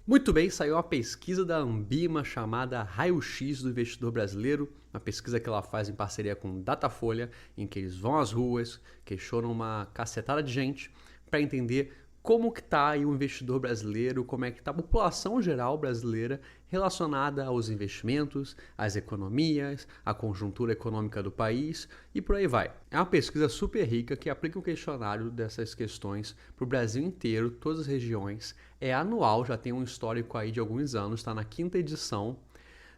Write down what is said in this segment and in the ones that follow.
Muito bem, saiu uma pesquisa da Ambima chamada Raio-X do Investidor Brasileiro, uma pesquisa que ela faz em parceria com Datafolha, em que eles vão às ruas, questionam uma cacetada de gente para entender como que está aí o investidor brasileiro, como é que está a população geral brasileira relacionada aos investimentos, às economias, à conjuntura econômica do país e por aí vai. É uma pesquisa super rica que aplica um questionário dessas questões para o Brasil inteiro, todas as regiões. É anual, já tem um histórico aí de alguns anos, está na 5ª edição.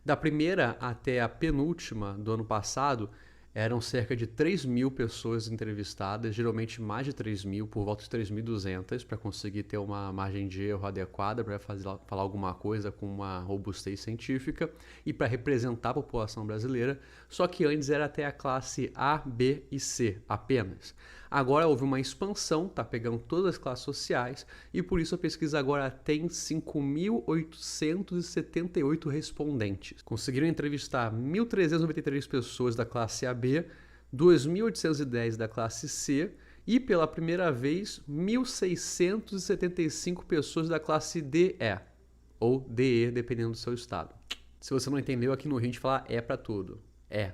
Da primeira até a penúltima do ano passado, eram cerca de 3.000 pessoas entrevistadas, geralmente mais de 3.000, por volta de 3.200, para conseguir ter uma margem de erro adequada, para falar alguma coisa com uma robustez científica e para representar a população brasileira. Só que antes era até a classe A, B e C apenas. Agora houve uma expansão, está pegando todas as classes sociais e por isso a pesquisa agora tem 5.878 respondentes. Conseguiram entrevistar 1.393 pessoas da classe AB, 2.810 da classe C e pela primeira vez 1.675 pessoas da classe DE ou DE, dependendo do seu estado. Se você não entendeu, aqui no Rio a gente fala é para tudo. É.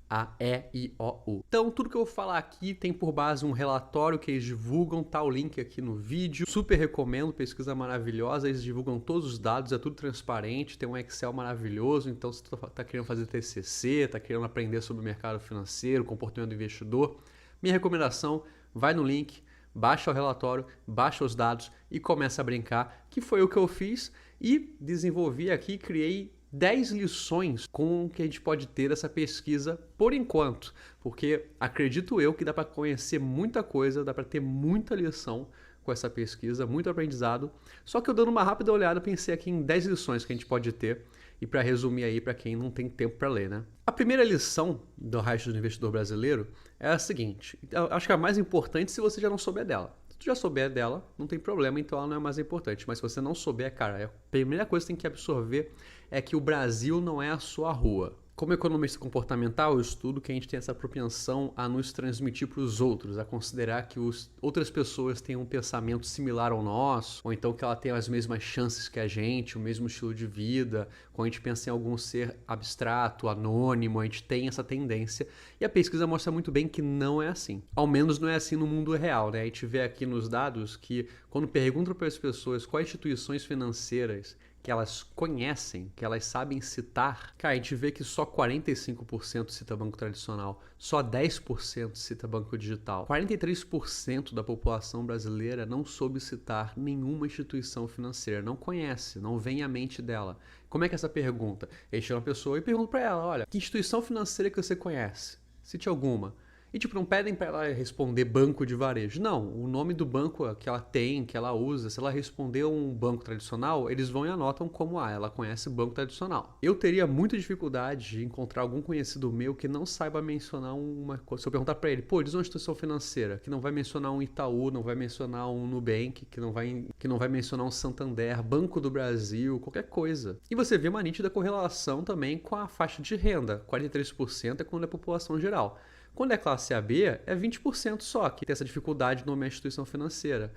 A-E-I-O-U. Então, tudo que eu vou falar aqui tem por base um relatório que eles divulgam, tá o link aqui no vídeo. Super recomendo, pesquisa maravilhosa, eles divulgam todos os dados, é tudo transparente, tem um Excel maravilhoso, então se tu tá querendo fazer TCC, tá querendo aprender sobre o mercado financeiro, comportamento do investidor, minha recomendação, vai no link, baixa o relatório, baixa os dados e começa a brincar, que foi o que eu fiz e desenvolvi aqui, criei 10 lições com o que a gente pode ter dessa pesquisa por enquanto, porque acredito eu que dá para conhecer muita coisa, dá para ter muita lição com essa pesquisa, muito aprendizado. Só que eu dando uma rápida olhada pensei aqui em 10 lições que a gente pode ter e para resumir aí para quem não tem tempo para ler, né? A primeira lição do Raio-X do Investidor Brasileiro é a seguinte, eu acho que é a mais importante se você já não souber dela. Se tu já souber dela, não tem problema, então ela não é mais importante. Mas se você não souber, cara, a primeira coisa que tem que absorver é que o Brasil não é a sua rua. Como economista comportamental, eu estudo que a gente tem essa propensão a nos transmitir para os outros, a considerar que outras pessoas têm um pensamento similar ao nosso, ou então que ela tem as mesmas chances que a gente, o mesmo estilo de vida. Quando a gente pensa em algum ser abstrato, anônimo, a gente tem essa tendência. E a pesquisa mostra muito bem que não é assim. Ao menos não é assim no mundo real, né? A gente vê aqui nos dados que quando perguntam para as pessoas quais instituições financeiras que elas conhecem, que elas sabem citar, cara, a gente vê que só 45% cita banco tradicional, só 10% cita banco digital. 43% da população brasileira não soube citar nenhuma instituição financeira, não conhece, não vem à mente dela. Como é que é essa pergunta? Eles chamam a pessoa e perguntam para ela, olha, que instituição financeira que você conhece? Cite alguma. E tipo, não pedem para ela responder banco de varejo. Não, o nome do banco que ela tem, que ela usa, se ela responder um banco tradicional, eles vão e anotam como ela conhece banco tradicional. Eu teria muita dificuldade de encontrar algum conhecido meu que não saiba mencionar uma coisa. Se eu perguntar para ele, pô, diz uma instituição financeira, que não vai mencionar um Itaú, não vai mencionar um Nubank, que não vai mencionar um Santander, Banco do Brasil, qualquer coisa. E você vê uma nítida correlação também com a faixa de renda. 43% é quando é a população geral. Quando é classe AB, é 20% só que tem essa dificuldade de nomear a instituição financeira.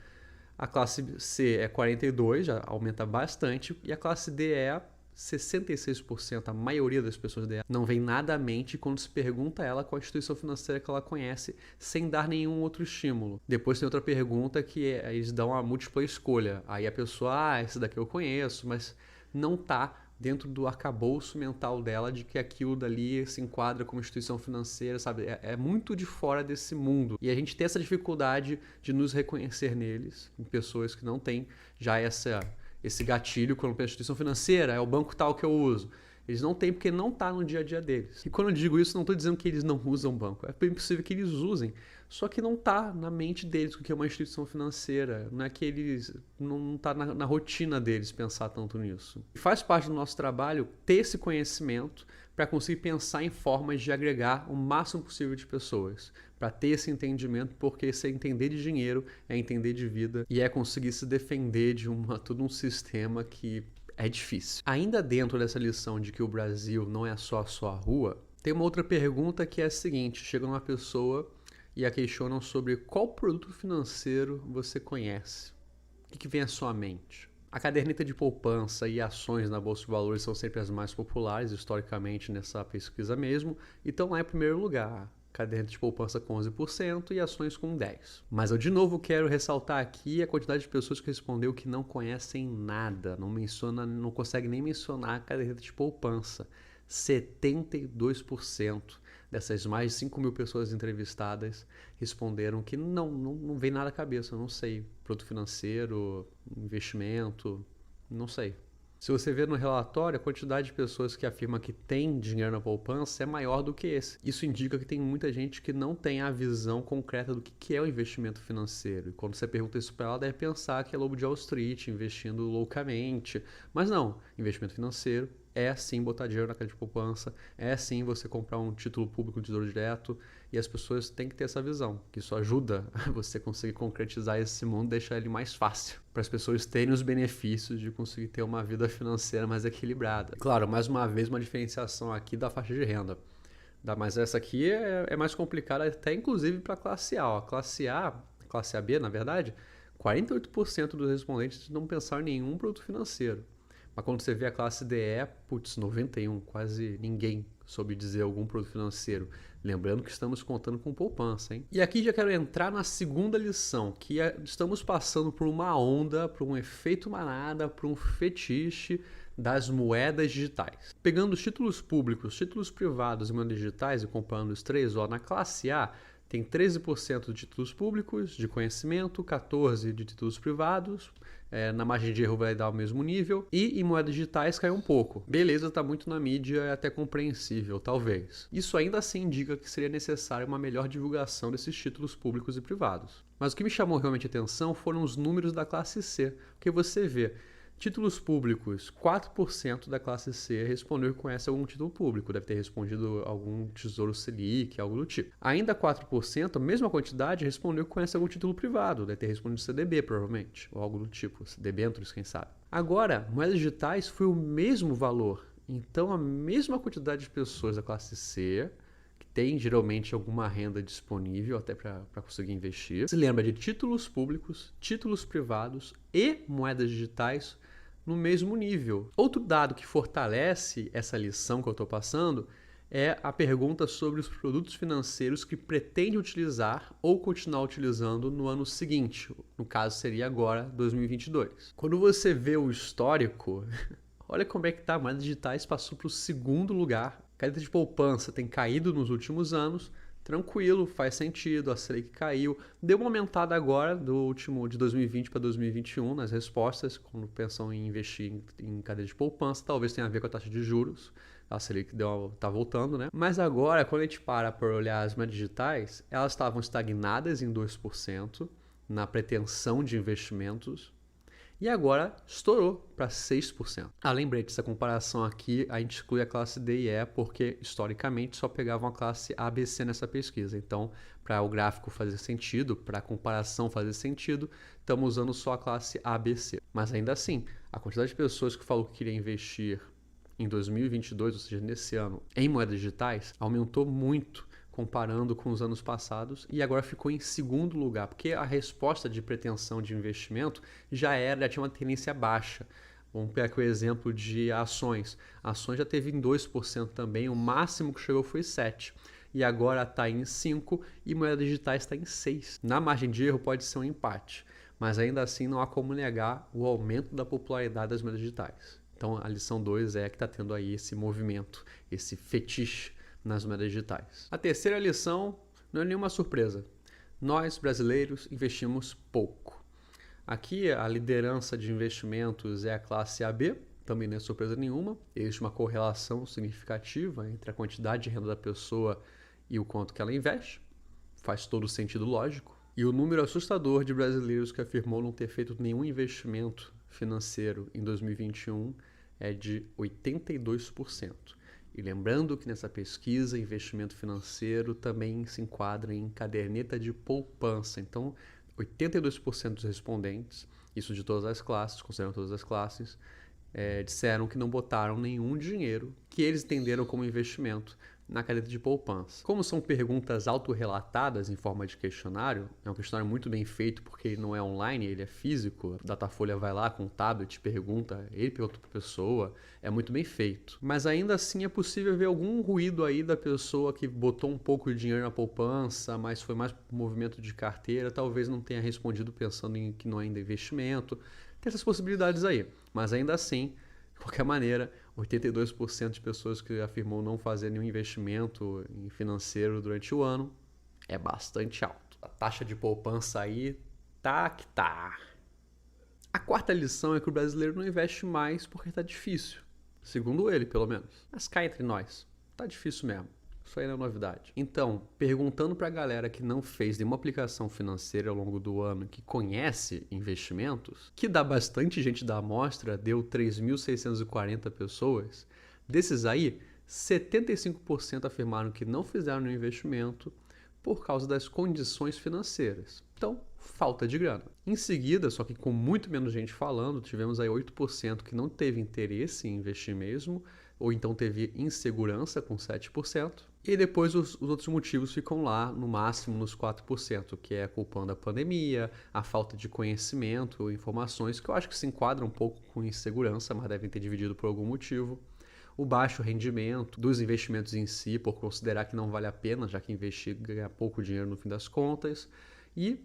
A classe C é 42%, já aumenta bastante, e a classe D é 66%. A maioria das pessoas D não vem nada à mente quando se pergunta a ela qual a instituição financeira que ela conhece, sem dar nenhum outro estímulo. Depois tem outra pergunta que eles dão a múltipla escolha. Aí a pessoa, esse daqui eu conheço, mas não está dentro do arcabouço mental dela de que aquilo dali se enquadra como instituição financeira, sabe? É muito de fora desse mundo. E a gente tem essa dificuldade de nos reconhecer neles, em pessoas que não têm já esse gatilho quando pensa instituição financeira, é o banco tal que eu uso. Eles não têm porque não está no dia a dia deles. E quando eu digo isso, não estou dizendo que eles não usam banco. É bem possível que eles usem, só que não está na mente deles o que é uma instituição financeira. Não é que eles não está na rotina deles pensar tanto nisso. E faz parte do nosso trabalho ter esse conhecimento para conseguir pensar em formas de agregar o máximo possível de pessoas, para ter esse entendimento, porque esse é entender de dinheiro, é entender de vida e é conseguir se defender de todo um sistema que é difícil. Ainda dentro dessa lição de que o Brasil não é só a sua rua, tem uma outra pergunta que é a seguinte: chega uma pessoa e a questionam sobre qual produto financeiro você conhece. O que vem à sua mente? A caderneta de poupança e ações na Bolsa de Valores são sempre as mais populares, historicamente, nessa pesquisa mesmo, e estão lá em primeiro lugar. Caderneta de poupança com 11% e ações com 10%. Mas eu de novo quero ressaltar aqui a quantidade de pessoas que respondeu que não conhecem nada, não consegue nem mencionar a caderneta de poupança. 72% dessas mais de 5 mil pessoas entrevistadas responderam que não vem nada à cabeça, não sei. Produto financeiro, investimento, não sei. Se você ver no relatório, a quantidade de pessoas que afirma que tem dinheiro na poupança é maior do que esse. Isso indica que tem muita gente que não tem a visão concreta do que é o investimento financeiro. E quando você pergunta isso para ela, deve pensar que é lobo de Wall Street, investindo loucamente. Mas não, investimento financeiro é sim botar dinheiro na caixa de poupança, é sim você comprar um título público de tesouro direto, e as pessoas têm que ter essa visão, que isso ajuda a você conseguir concretizar esse mundo, deixar ele mais fácil, para as pessoas terem os benefícios de conseguir ter uma vida financeira mais equilibrada. Claro, mais uma vez uma diferenciação aqui da faixa de renda, mas essa aqui é mais complicada até inclusive para a classe A. A classe AB, na verdade, 48% dos respondentes não pensaram em nenhum produto financeiro. Mas quando você vê a classe DE, 91%, quase ninguém soube dizer algum produto financeiro. Lembrando que estamos contando com poupança, hein? E aqui já quero entrar na segunda lição, que estamos passando por uma onda, por um efeito manada, por um fetiche das moedas digitais. Pegando os títulos públicos, títulos privados e moedas digitais e comparando os três, na classe A, tem 13% de títulos públicos de conhecimento, 14% de títulos privados, na margem de erro vai dar o mesmo nível, e em moedas digitais cai um pouco. Beleza, está muito na mídia, é até compreensível, talvez. Isso ainda assim indica que seria necessária uma melhor divulgação desses títulos públicos e privados. Mas o que me chamou realmente a atenção foram os números da classe C, porque você vê títulos públicos, 4% da classe C respondeu que conhece algum título público, deve ter respondido algum Tesouro Selic, algo do tipo. Ainda 4%, a mesma quantidade, respondeu que conhece algum título privado, deve ter respondido CDB provavelmente, ou algo do tipo, debêntures, quem sabe. Agora, moedas digitais foi o mesmo valor, então a mesma quantidade de pessoas da classe C, que tem geralmente alguma renda disponível até para conseguir investir, se lembra de títulos públicos, títulos privados e moedas digitais no mesmo nível. Outro dado que fortalece essa lição que eu estou passando é a pergunta sobre os produtos financeiros que pretende utilizar ou continuar utilizando no ano seguinte. No caso, seria agora, 2022. Quando você vê o histórico, olha como é que tá. Moedas digitais passou para o segundo lugar. A caderneta de poupança tem caído nos últimos anos. Tranquilo, faz sentido, a Selic caiu. Deu uma aumentada agora, de 2020 para 2021, nas respostas, quando pensam em investir em cadeia de poupança. Talvez tenha a ver com a taxa de juros. A Selic tá voltando, né? Mas agora, quando a gente para olhar as moedas digitais, elas estavam estagnadas em 2% na pretensão de investimentos. E agora estourou para 6%. Lembrete, essa comparação aqui, a gente exclui a classe D e E, porque historicamente só pegavam a classe A, B, C nessa pesquisa. Então, para o gráfico fazer sentido, para a comparação fazer sentido, estamos usando só a classe A, B, C. Mas ainda assim, a quantidade de pessoas que falou que queria investir em 2022, ou seja, nesse ano, em moedas digitais, aumentou muito comparando com os anos passados, e agora ficou em segundo lugar, porque a resposta de pretensão de investimento já tinha uma tendência baixa. Vamos pegar aqui o exemplo de ações. A ações já teve em 2% também, o máximo que chegou foi 7%. E agora está em 5% e moedas digitais está em 6%. Na margem de erro pode ser um empate, mas ainda assim não há como negar o aumento da popularidade das moedas digitais. Então a lição 2 é que está tendo aí esse movimento, esse fetiche nas moedas digitais. A terceira lição não é nenhuma surpresa. Nós, brasileiros, investimos pouco. Aqui a liderança de investimentos é a classe AB, também não é surpresa nenhuma. Existe uma correlação significativa entre a quantidade de renda da pessoa e o quanto que ela investe. Faz todo sentido lógico. E o número assustador de brasileiros que afirmou não ter feito nenhum investimento financeiro em 2021 é de 82%. E lembrando que nessa pesquisa, investimento financeiro também se enquadra em caderneta de poupança. Então, 82% dos respondentes, isso de todas as classes, considerando todas as classes, disseram que não botaram nenhum dinheiro que eles entenderam como investimento na caderneta de poupança. Como são perguntas autorrelatadas em forma de questionário, é um questionário muito bem feito porque ele não é online, ele é físico. O Datafolha vai lá com o tablet, pergunta, ele pergunta para a pessoa, é muito bem feito. Mas ainda assim é possível ver algum ruído aí da pessoa que botou um pouco de dinheiro na poupança, mas foi mais um movimento de carteira, talvez não tenha respondido pensando em que não é ainda investimento. Tem essas possibilidades aí, mas ainda assim, de qualquer maneira, 82% de pessoas que afirmou não fazer nenhum investimento em financeiro durante o ano é bastante alto. A taxa de poupança aí tá que tá. A quarta lição é que o brasileiro não investe mais porque tá difícil. Segundo ele, pelo menos. Mas cá entre nós, tá difícil mesmo. Isso aí não é novidade. Então, perguntando pra galera que não fez nenhuma aplicação financeira ao longo do ano, que conhece investimentos, que dá bastante gente da amostra, deu 3.640 pessoas, desses aí, 75% afirmaram que não fizeram nenhum investimento por causa das condições financeiras. Então, falta de grana. Em seguida, só que com muito menos gente falando, tivemos aí 8% que não teve interesse em investir mesmo, ou então teve insegurança com 7%. E depois os outros motivos ficam lá, no máximo nos 4%, que é culpando a pandemia, a falta de conhecimento, informações, que eu acho que se enquadram um pouco com insegurança, mas devem ter dividido por algum motivo. O baixo rendimento dos investimentos em si, por considerar que não vale a pena, já que investir ganha pouco dinheiro no fim das contas. E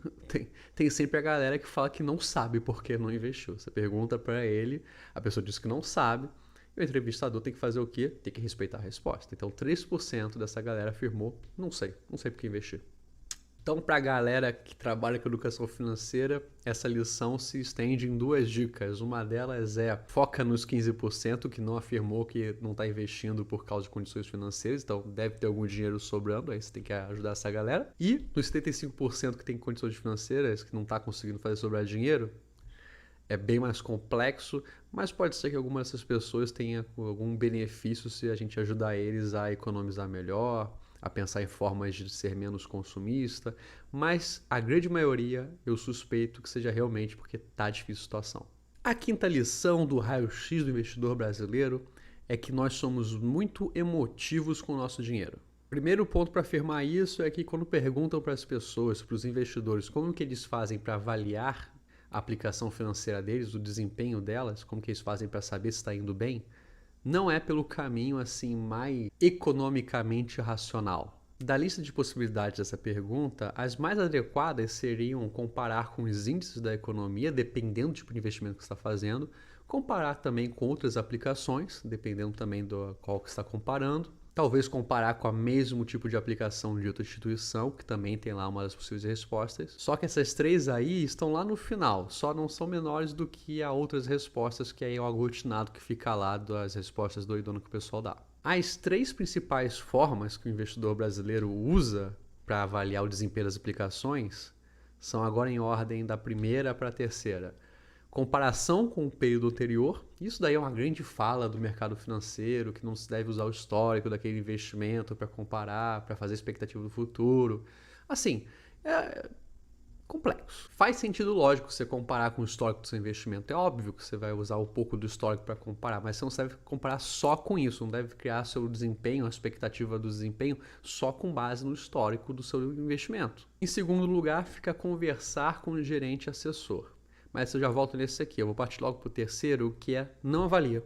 tem sempre a galera que fala que não sabe por que não investiu. Você pergunta para ele, a pessoa diz que não sabe, e o entrevistador tem que fazer o quê? Tem que respeitar a resposta. Então 3% dessa galera afirmou, não sei por que investir. Então, para a galera que trabalha com educação financeira, essa lição se estende em duas dicas. Uma delas é foca nos 15% que não afirmou que não está investindo por causa de condições financeiras, então deve ter algum dinheiro sobrando, aí você tem que ajudar essa galera. E nos 75% que tem condições financeiras, que não está conseguindo fazer sobrar dinheiro, é bem mais complexo, mas pode ser que alguma dessas pessoas tenha algum benefício se a gente ajudar eles a economizar melhor, a pensar em formas de ser menos consumista, mas a grande maioria eu suspeito que seja realmente porque tá difícil a situação. A quinta lição do raio-x do investidor brasileiro é que nós somos muito emotivos com o nosso dinheiro. Primeiro ponto para afirmar isso é que quando perguntam para as pessoas, para os investidores, como que eles fazem para avaliar a aplicação financeira deles, o desempenho delas, como que eles fazem para saber se está indo bem, não é pelo caminho assim mais economicamente racional. Da lista de possibilidades dessa pergunta, as mais adequadas seriam comparar com os índices da economia, dependendo do tipo de investimento que você está fazendo, comparar também com outras aplicações, dependendo também do qual que você está comparando, talvez comparar com o mesmo tipo de aplicação de outra instituição, que também tem lá uma das possíveis respostas. Só que essas três aí estão lá no final, só não são menores do que as outras respostas, que aí é o aglutinado que fica lá das respostas doidonas que o pessoal dá. As três principais formas que o investidor brasileiro usa para avaliar o desempenho das aplicações são agora em ordem da primeira para a terceira. Comparação com o período anterior, isso daí é uma grande fala do mercado financeiro, que não se deve usar o histórico daquele investimento para comparar, para fazer expectativa do futuro. Assim, é complexo. Faz sentido lógico você comparar com o histórico do seu investimento. É óbvio que você vai usar um pouco do histórico para comparar, mas você não deve comparar só com isso, não deve criar seu desempenho, a expectativa do desempenho, só com base no histórico do seu investimento. Em segundo lugar, fica conversar com o gerente assessor. Mas eu já volto nesse aqui. Eu vou partir logo para o terceiro, que é não avalia.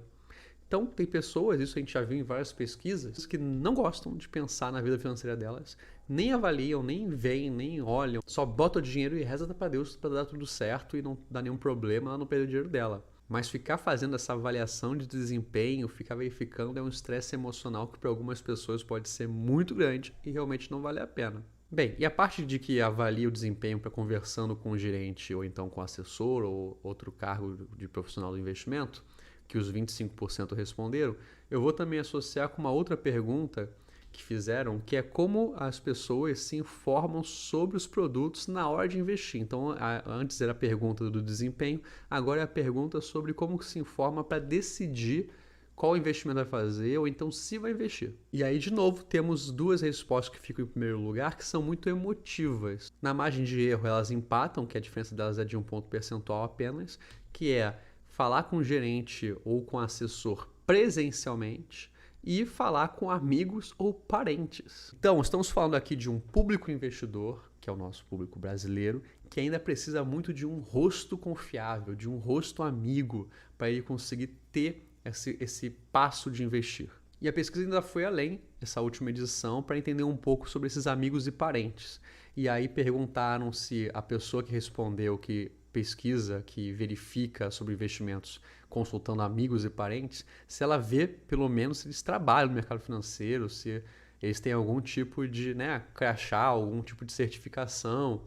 Então, tem pessoas, isso a gente já viu em várias pesquisas, que não gostam de pensar na vida financeira delas, nem avaliam, nem veem, nem olham, só botam o dinheiro e reza para Deus para dar tudo certo e não dar nenhum problema, ela não perder o dinheiro dela. Mas ficar fazendo essa avaliação de desempenho, ficar verificando, é um estresse emocional que para algumas pessoas pode ser muito grande e realmente não vale a pena. Bem, e a parte de que avalia o desempenho para conversando com o gerente ou então com o assessor ou outro cargo de profissional do investimento, que os 25% responderam, eu vou também associar com uma outra pergunta que fizeram, que é como as pessoas se informam sobre os produtos na hora de investir. Então, antes era a pergunta do desempenho, agora é a pergunta sobre como se informa para decidir qual investimento vai fazer ou então se vai investir. E aí, de novo, temos duas respostas que ficam em primeiro lugar, que são muito emotivas. Na margem de erro, elas empatam, que a diferença delas é de 1 ponto percentual apenas, que é falar com o gerente ou com o assessor presencialmente e falar com amigos ou parentes. Então, estamos falando aqui de um público investidor, que é o nosso público brasileiro, que ainda precisa muito de um rosto confiável, de um rosto amigo, para ele conseguir ter esse passo de investir. E a pesquisa ainda foi além, essa última edição, para entender um pouco sobre esses amigos e parentes. E aí perguntaram se a pessoa que respondeu que pesquisa, que verifica sobre investimentos consultando amigos e parentes, se ela vê pelo menos se eles trabalham no mercado financeiro, se eles têm algum tipo de crachá, algum tipo de certificação.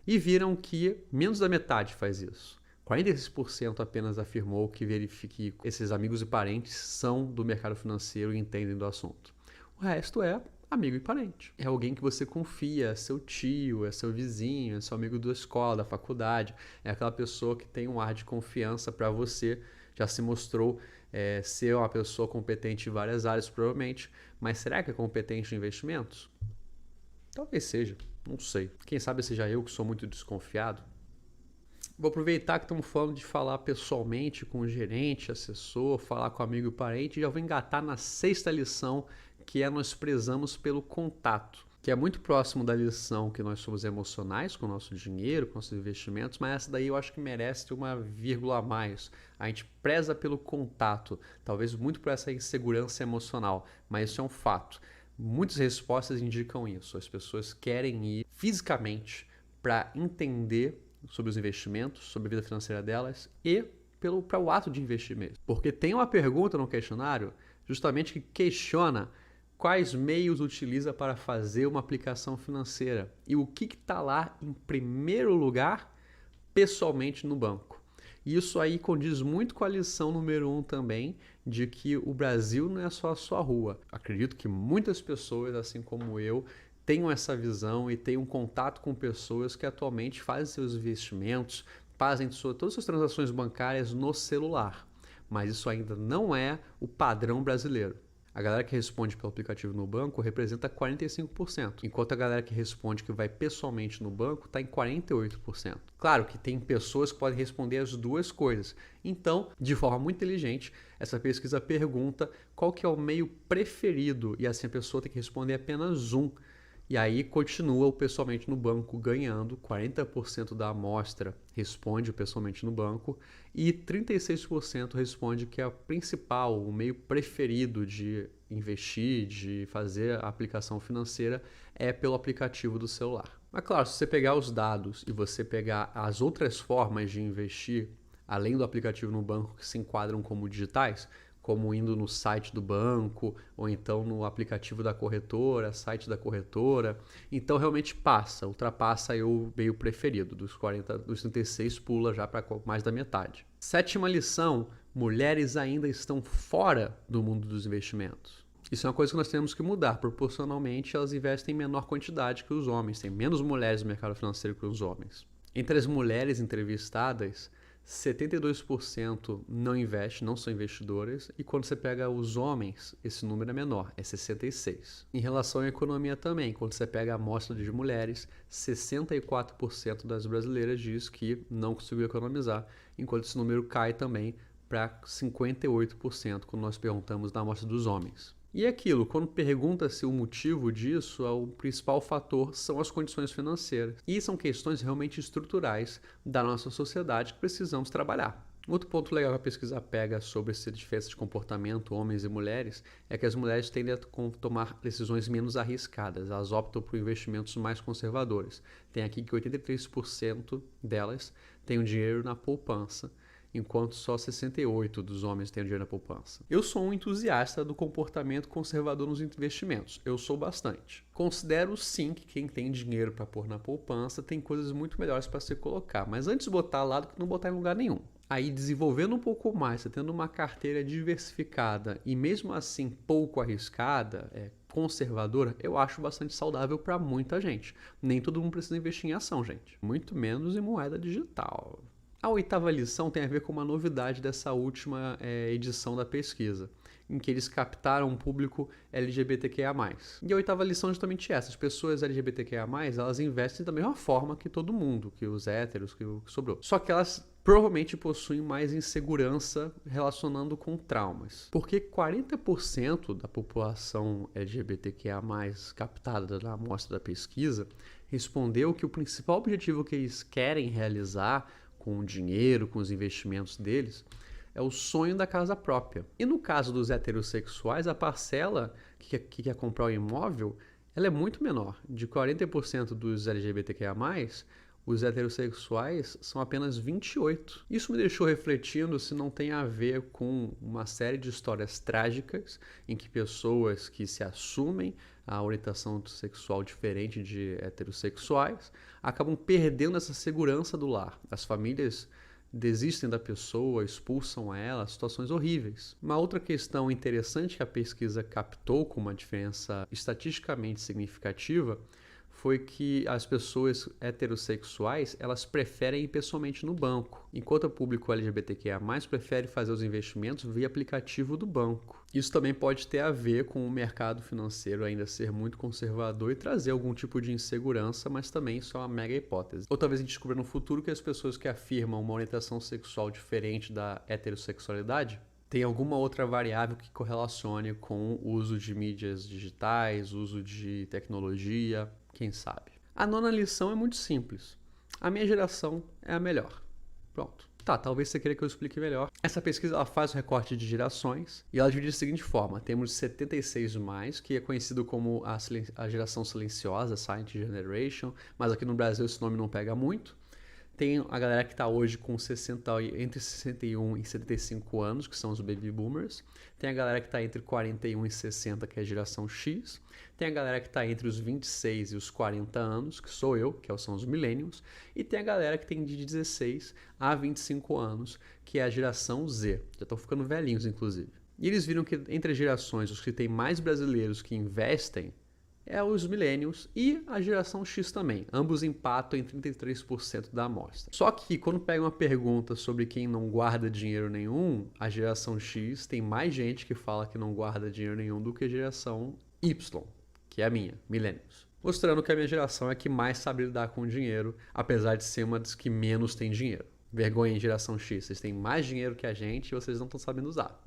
E viram que menos da metade faz isso. 46% apenas afirmou que esses amigos e parentes são do mercado financeiro e entendem do assunto. O resto é amigo e parente. É alguém que você confia, é seu tio, é seu vizinho, é seu amigo da escola, da faculdade. É aquela pessoa que tem um ar de confiança para você, já se mostrou ser uma pessoa competente em várias áreas, provavelmente. Mas será que é competente em investimentos? Talvez seja, não sei. Quem sabe seja eu que sou muito desconfiado. Vou aproveitar que estamos falando de falar pessoalmente com o gerente, assessor, falar com amigo e parente, e já vou engatar na 6ª lição, que é nós prezamos pelo contato, que é muito próximo da lição que nós somos emocionais com o nosso dinheiro, com nossos investimentos, mas essa daí eu acho que merece uma vírgula a mais. A gente preza pelo contato, talvez muito por essa insegurança emocional, mas isso é um fato. Muitas respostas indicam isso. As pessoas querem ir fisicamente para entender sobre os investimentos, sobre a vida financeira delas e para o ato de investir mesmo. Porque tem uma pergunta no questionário justamente que questiona quais meios utiliza para fazer uma aplicação financeira e o que está lá em primeiro lugar pessoalmente no banco. E isso aí condiz muito com a lição número 1 também, de que o Brasil não é só a sua rua. Acredito que muitas pessoas, assim como eu, tenham essa visão e tenham contato com pessoas que atualmente fazem seus investimentos, fazem todas as suas transações bancárias no celular. Mas isso ainda não é o padrão brasileiro. A galera que responde pelo aplicativo no banco representa 45%, enquanto a galera que responde que vai pessoalmente no banco está em 48%. Claro que tem pessoas que podem responder as duas coisas. Então, de forma muito inteligente, essa pesquisa pergunta qual que é o meio preferido e assim a pessoa tem que responder apenas um. E aí continua o pessoalmente no banco ganhando, 40% da amostra responde o pessoalmente no banco e 36% responde que é o principal, o meio preferido de investir, de fazer a aplicação financeira é pelo aplicativo do celular. Mas claro, se você pegar os dados e você pegar as outras formas de investir, além do aplicativo no banco que se enquadram como digitais, como indo no site do banco, ou então no aplicativo da corretora, site da corretora. Então realmente ultrapassa aí o meio preferido, dos 36 pula já para mais da metade. 7ª lição, mulheres ainda estão fora do mundo dos investimentos. Isso é uma coisa que nós temos que mudar, proporcionalmente elas investem em menor quantidade que os homens, tem menos mulheres no mercado financeiro que os homens. Entre as mulheres entrevistadas, 72% não investem, não são investidoras, e quando você pega os homens, esse número é menor, é 66%. Em relação à economia também, quando você pega a amostra de mulheres, 64% das brasileiras diz que não conseguiu economizar, enquanto esse número cai também para 58% quando nós perguntamos na amostra dos homens. E aquilo, quando pergunta-se o motivo disso, o principal fator são as condições financeiras. E são questões realmente estruturais da nossa sociedade que precisamos trabalhar. Outro ponto legal que a pesquisa pega sobre essa diferença de comportamento, homens e mulheres, é que as mulheres tendem a tomar decisões menos arriscadas. Elas optam por investimentos mais conservadores. Tem aqui que 83% delas têm o dinheiro na poupança, enquanto só 68% dos homens têm dinheiro na poupança. Eu sou um entusiasta do comportamento conservador nos investimentos. Eu sou bastante. Considero sim que quem tem dinheiro para pôr na poupança tem coisas muito melhores para se colocar, mas antes de botar lá do que não botar em lugar nenhum. Aí desenvolvendo um pouco mais, você tendo uma carteira diversificada e mesmo assim pouco arriscada, conservadora, eu acho bastante saudável para muita gente. Nem todo mundo precisa investir em ação, gente. Muito menos em moeda digital. A oitava lição tem a ver com uma novidade dessa última edição da pesquisa, em que eles captaram um público LGBTQIA+. E a oitava lição é justamente essa: as pessoas LGBTQIA+, elas investem da mesma forma que todo mundo, que os héteros, que o que sobrou. Só que elas provavelmente possuem mais insegurança relacionando com traumas. Porque 40% da população LGBTQIA+, captada na amostra da pesquisa, respondeu que o principal objetivo que eles querem realizar com o dinheiro, com os investimentos deles, é o sonho da casa própria. E no caso dos heterossexuais, a parcela que quer comprar o imóvel, ela é muito menor. De 40% dos LGBTQIA+, os heterossexuais são apenas 28%. Isso me deixou refletindo se não tem a ver com uma série de histórias trágicas em que pessoas que se assumem a orientação sexual diferente de heterossexuais acabam perdendo essa segurança do lar. As famílias desistem da pessoa, expulsam ela, situações horríveis. Uma outra questão interessante que a pesquisa captou com uma diferença estatisticamente significativa foi que as pessoas heterossexuais, elas preferem ir pessoalmente no banco, enquanto o público LGBTQIA+, prefere fazer os investimentos via aplicativo do banco. Isso também pode ter a ver com o mercado financeiro ainda ser muito conservador e trazer algum tipo de insegurança, mas também isso é uma mega hipótese. Ou talvez a gente descubra no futuro que as pessoas que afirmam uma orientação sexual diferente da heterossexualidade tem alguma outra variável que correlacione com o uso de mídias digitais, uso de tecnologia, quem sabe. A nona lição é muito simples. A minha geração é a melhor. Pronto. Tá, talvez você queira que eu explique melhor. Essa pesquisa ela faz o recorte de gerações e ela divide da seguinte forma. Temos 76+, que é conhecido como a geração silenciosa, Silent Generation, mas aqui no Brasil esse nome não pega muito. Tem a galera que está hoje com entre 61 e 75 anos, que são os Baby Boomers. Tem a galera que está entre 41 e 60, que é a geração X. Tem a galera que está entre os 26 e os 40 anos, que sou eu, que são os Millennials. E tem a galera que tem de 16 a 25 anos, que é a geração Z. Já estão ficando velhinhos, inclusive. E eles viram que entre as gerações, os que têm mais brasileiros que investem é os Millennials e a geração X também. Ambos empatam em 33% da amostra. Só que quando pega uma pergunta sobre quem não guarda dinheiro nenhum, a geração X tem mais gente que fala que não guarda dinheiro nenhum do que a geração Y, que é a minha, Millennials. Mostrando que a minha geração é a que mais sabe lidar com o dinheiro, apesar de ser uma das que menos tem dinheiro. Vergonha em geração X, vocês têm mais dinheiro que a gente e vocês não estão sabendo usar.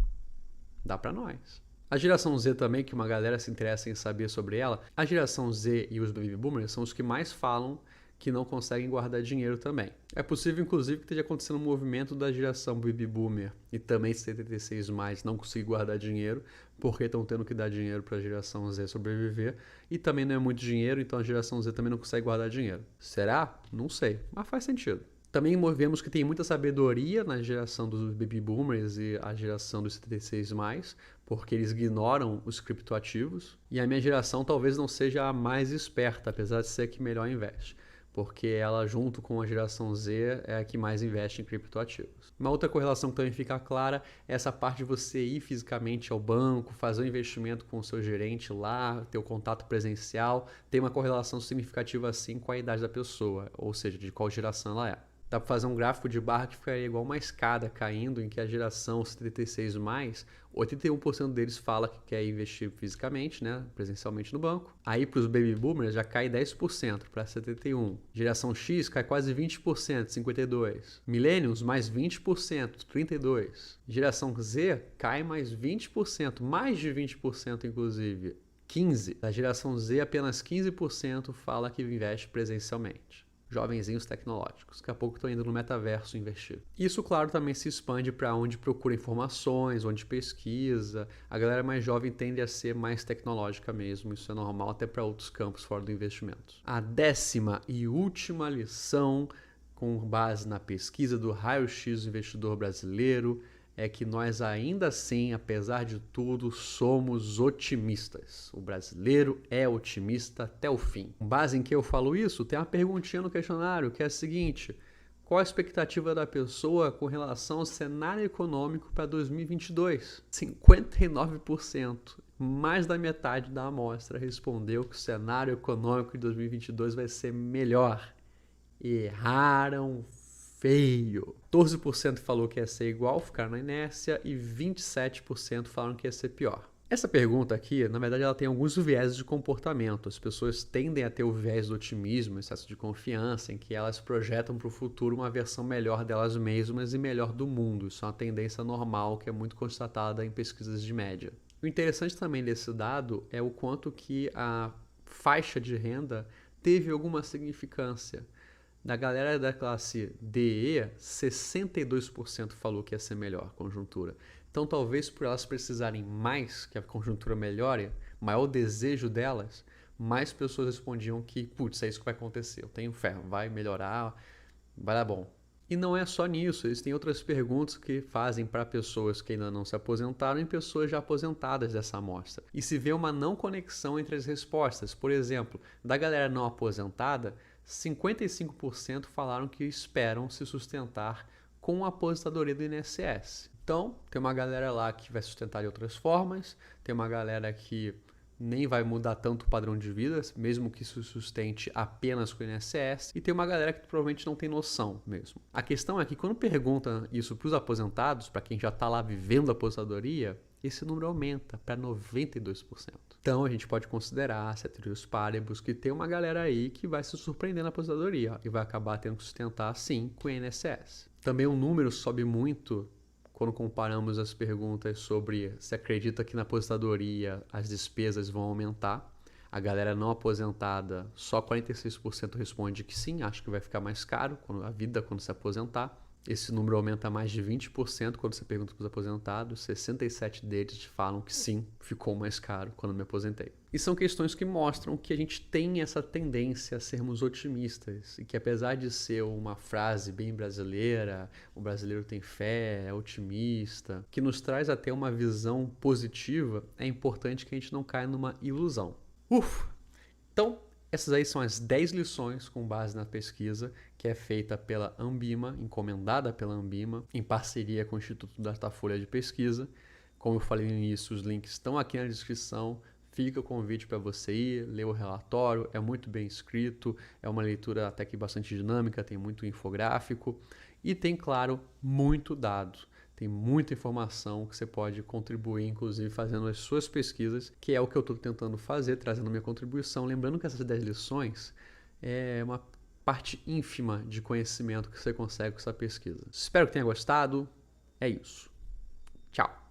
Dá pra nós. A geração Z também, que uma galera se interessa em saber sobre ela, a geração Z e os Baby Boomers são os que mais falam que não conseguem guardar dinheiro também. É possível, inclusive, que esteja acontecendo um movimento da geração Baby Boomer e também 76+, não conseguir guardar dinheiro, porque estão tendo que dar dinheiro para a geração Z sobreviver, e também não é muito dinheiro, então a geração Z também não consegue guardar dinheiro. Será? Não sei, mas faz sentido. Também vemos que tem muita sabedoria na geração dos Baby Boomers e a geração dos 76+, porque eles ignoram os criptoativos. E a minha geração talvez não seja a mais esperta, apesar de ser a que melhor investe, porque ela, junto com a geração Z, é a que mais investe em criptoativos. Uma outra correlação que também fica clara é essa parte de você ir fisicamente ao banco, fazer um investimento com o seu gerente lá, ter o contato presencial, tem uma correlação significativa assim com a idade da pessoa, ou seja, de qual geração ela é. Dá para fazer um gráfico de barra que ficaria igual uma escada caindo, em que a geração 76+, 81% deles fala que quer investir fisicamente, né, presencialmente no banco. Aí para os Baby Boomers já cai 10% para 71%. Geração X cai quase 20%, 52%. Millennials mais 20%, 32%. Geração Z cai mais 20%, mais de 20% inclusive, 15%. Da geração Z apenas 15% fala que investe presencialmente. Jovenzinhos tecnológicos. Daqui a pouco estão indo no metaverso investir. Isso, claro, também se expande para onde procura informações, onde pesquisa. A galera mais jovem tende a ser mais tecnológica mesmo. Isso é normal até para outros campos fora do investimento. A 10ª e última lição, com base na pesquisa do Raio-X do Investidor Brasileiro, é que nós ainda assim, apesar de tudo, somos otimistas. O brasileiro é otimista até o fim. Com base em que eu falo isso, tem uma perguntinha no questionário que é a seguinte: qual a expectativa da pessoa com relação ao cenário econômico para 2022? 59%, mais da metade da amostra respondeu que o cenário econômico de 2022 vai ser melhor. Erraram feio. 14% falou que ia ser igual, ficar na inércia, e 27% falaram que ia ser pior. Essa pergunta aqui, na verdade, ela tem alguns viéses de comportamento. As pessoas tendem a ter o viés do otimismo, excesso de confiança, em que elas projetam para o futuro uma versão melhor delas mesmas e melhor do mundo. Isso é uma tendência normal que é muito constatada em pesquisas de média. O interessante também desse dado é o quanto que a faixa de renda teve alguma significância. Da galera da classe DE, 62% falou que ia ser melhor a conjuntura. Então, talvez por elas precisarem mais que a conjuntura melhore, maior desejo delas, mais pessoas respondiam que, putz, é isso que vai acontecer, eu tenho fé, vai melhorar, vai dar bom. E não é só nisso, existem outras perguntas que fazem para pessoas que ainda não se aposentaram e pessoas já aposentadas dessa amostra. E se vê uma não conexão entre as respostas. Por exemplo, da galera não aposentada, 55% falaram que esperam se sustentar com a aposentadoria do INSS. Então, tem uma galera lá que vai sustentar de outras formas, tem uma galera que nem vai mudar tanto o padrão de vida, mesmo que isso sustente apenas com o INSS, e tem uma galera que provavelmente não tem noção mesmo. A questão é que quando perguntam isso para os aposentados, para quem já está lá vivendo a aposentadoria, esse número aumenta para 92%. Então a gente pode considerar, ceteris paribus, que tem uma galera aí que vai se surpreender na aposentadoria e vai acabar tendo que sustentar sim com o INSS. Também o número sobe muito quando comparamos as perguntas sobre se acredita que na aposentadoria as despesas vão aumentar. A galera não aposentada, só 46% responde que sim, acho que vai ficar mais caro a vida quando se aposentar. Esse número aumenta mais de 20% quando você pergunta para os aposentados. 67 deles falam que sim, ficou mais caro quando me aposentei. E são questões que mostram que a gente tem essa tendência a sermos otimistas e que, apesar de ser uma frase bem brasileira, o brasileiro tem fé, é otimista, que nos traz até uma visão positiva, é importante que a gente não caia numa ilusão. Então, essas aí são as 10 lições com base na pesquisa que é feita pela Ambima, encomendada pela Ambima, em parceria com o Instituto Datafolha de Pesquisa. Como eu falei no início, os links estão aqui na descrição. Fica o convite para você ir, ler o relatório, é muito bem escrito, é uma leitura até que bastante dinâmica, tem muito infográfico e tem, claro, muito dado. Tem muita informação que você pode contribuir, inclusive fazendo as suas pesquisas, que é o que eu estou tentando fazer, trazendo minha contribuição. Lembrando que essas 10 lições é uma parte ínfima de conhecimento que você consegue com essa pesquisa. Espero que tenha gostado. É isso. Tchau.